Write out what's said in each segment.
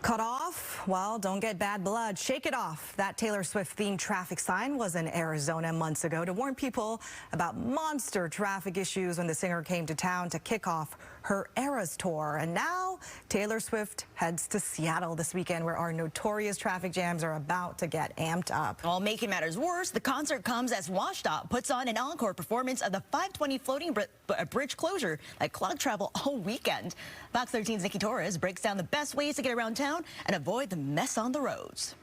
Cut off? Well, don't get bad blood. Shake it off. That Taylor Swift-themed traffic sign was in Arizona months ago to warn people about monster traffic issues when the singer came to town to kick off her Eras tour. And now Taylor Swift heads to Seattle this weekend, where our notorious traffic jams are about to get amped up. Well, making matters worse, the concert comes as WashDOT puts on an encore performance of the 520 floating bridge closure that clogged travel all weekend. Fox 13's Notorious breaks down the best ways to get around town and avoid the mess on the roads.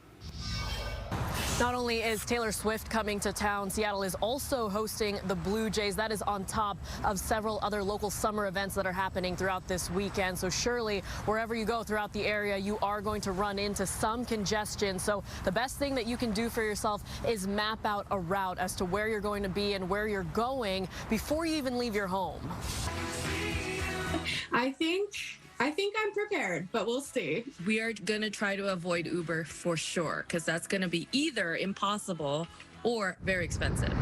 Not only is Taylor Swift coming to town, Seattle is also hosting the Blue Jays. That is on top of several other local summer events that are happening throughout this weekend. So surely, wherever you go throughout the area, you are going to run into some congestion. So the best thing that you can do for yourself is map out a route as to where you're going to be and where you're going before you even leave your home. I think I'm prepared, but we'll see. We are going to try to avoid Uber for sure, because that's going to be either impossible or very expensive.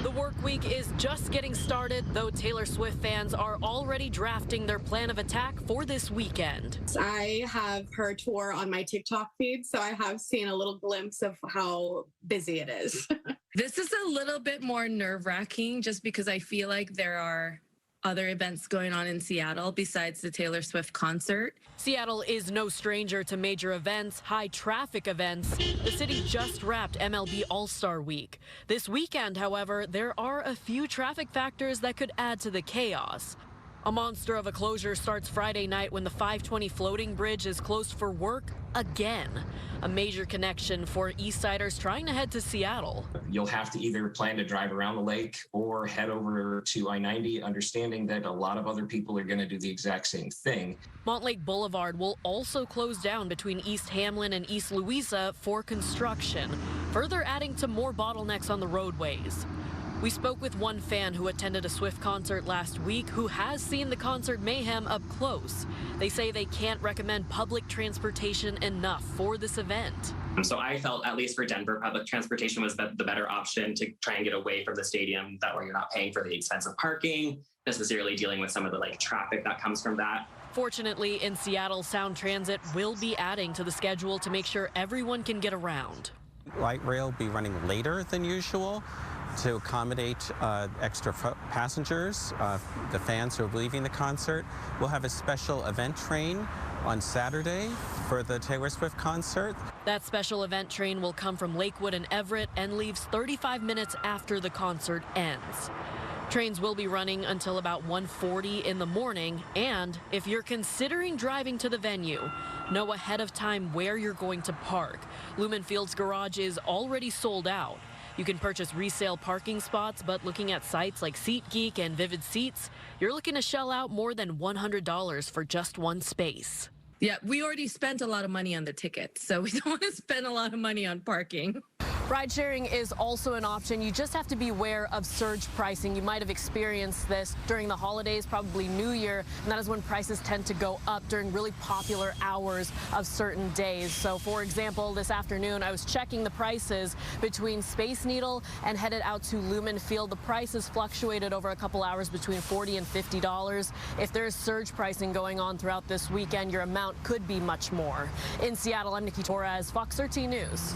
The work week is just getting started, though Taylor Swift fans are already drafting their plan of attack for this weekend. I have her tour on my TikTok feed, so I have seen a little glimpse of how busy it is. This is a little bit more nerve-wracking just because I feel like there are other events going on in Seattle besides the Taylor Swift concert. Seattle is no stranger to major events, high traffic events. The city just wrapped MLB All-Star Week. This weekend, however, there are a few traffic factors that could add to the chaos. A monster of a closure starts Friday night when the 520 floating bridge is closed for work again. A major connection for Eastsiders trying to head to Seattle. You'll have to either plan to drive around the lake or head over to I-90, understanding that a lot of other people are going to do the exact same thing. Montlake Boulevard will also close down between East Hamlin and East Louisa for construction, further adding to more bottlenecks on the roadways. We spoke with one fan who attended a Swift concert last week who has seen the concert mayhem up close. They say they can't recommend public transportation enough for this event. So I felt, at least for Denver, public transportation was the better option to try and get away from the stadium, that way you're not paying for the expensive parking, necessarily dealing with some of the traffic that comes from that. Fortunately, in Seattle, Sound Transit will be adding to the schedule to make sure everyone can get around. Light rail will be running later than usual to accommodate extra passengers, the fans who are leaving the concert. We'll have a special event train on Saturday for the Taylor Swift concert. That special event train will come from Lakewood and Everett and leaves 35 minutes after the concert ends. Trains will be running until about 1:40 in the morning, and if you're considering driving to the venue, know ahead of time where you're going to park. Lumen Field's garage is already sold out. You can purchase resale parking spots, but looking at sites like SeatGeek and Vivid Seats, you're looking to shell out more than $100 for just one space. Yeah, we already spent a lot of money on the tickets, so we don't want to spend a lot of money on parking. Ride sharing is also an option. You just have to be aware of surge pricing. You might have experienced this during the holidays, probably New Year, and that is when prices tend to go up during really popular hours of certain days. So, for example, this afternoon, I was checking the prices between Space Needle and headed out to Lumen Field. The prices fluctuated over a couple hours between $40 and $50. If there's surge pricing going on throughout this weekend, your amount could be much more. In Seattle, I'm Nikki Torres, Fox 13 News.